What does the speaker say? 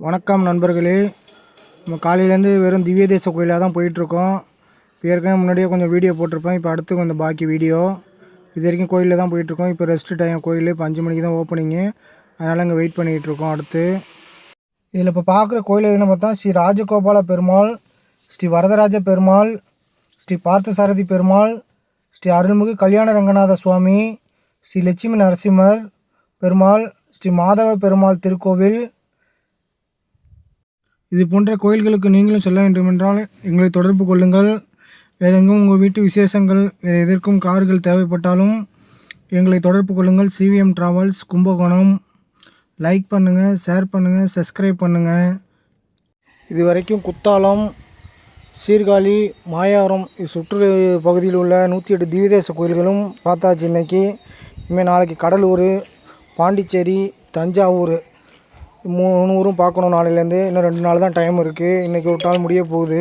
வணக்கம் நண்பர்களே. நம்ம காலையிலேருந்து வெறும் திவ்ய தேச கோயிலாக தான் போயிட்டுருக்கோம். இப்போ ஏற்கனவே முன்னாடியே கொஞ்சம் வீடியோ போட்டிருப்பேன். இப்போ அடுத்து கொஞ்சம் பாக்கி வீடியோ. இது வரைக்கும் கோயிலில் தான் போயிட்டுருக்கோம். இப்போ ரெஸ்ட்டு டைம் கோயில். இப்போ 5 மணிக்கு தான் ஓப்பனிங்கு. அதனால் இங்கே வெயிட் பண்ணிகிட்ருக்கோம். அடுத்து இதில் இப்போ பார்க்குற கோயில் எதுன்னு பார்த்தா ஸ்ரீ ராஜகோபால பெருமாள், ஸ்ரீ வரதராஜ பெருமாள், ஸ்ரீ பார்த்தசாரதி பெருமாள், ஸ்ரீ அருள்மிகு கல்யாண ரங்கநாத சுவாமி, ஸ்ரீ லட்சுமி நரசிம்மர் பெருமாள், ஸ்ரீ மாதவ பெருமாள் திருக்கோவில். இது போன்ற கோயில்களுக்கு நீங்களும் செல்ல வேண்டுமென்றால் எங்களை தொடர்பு கொள்ளுங்கள். வேறு எங்கும் உங்கள் வீட்டு விசேஷங்கள், வேறு எதற்கும் கார்கள் தேவைப்பட்டாலும் எங்களை தொடர்பு கொள்ளுங்கள். CVM travels Kumbakonam. லைக் பண்ணுங்கள், ஷேர் பண்ணுங்கள், சப்ஸ்கிரைப் பண்ணுங்கள். இது வரைக்கும் குத்தாலம், சீர்காழி, மாயாவரம் சுற்று பகுதியில் உள்ள 108 திவ்யதேச கோயில்களும் பார்த்தாச்சு இன்றைக்கி. இனிமேல் நாளைக்கு கடலூர், பாண்டிச்சேரி, தஞ்சாவூர் 3 ஊரும் பார்க்கணும். நாளையிலேருந்து இன்னும் 2 நாள் தான் டைம் இருக்குது. இன்றைக்கி ஒரு நாள் முடிய போகுது.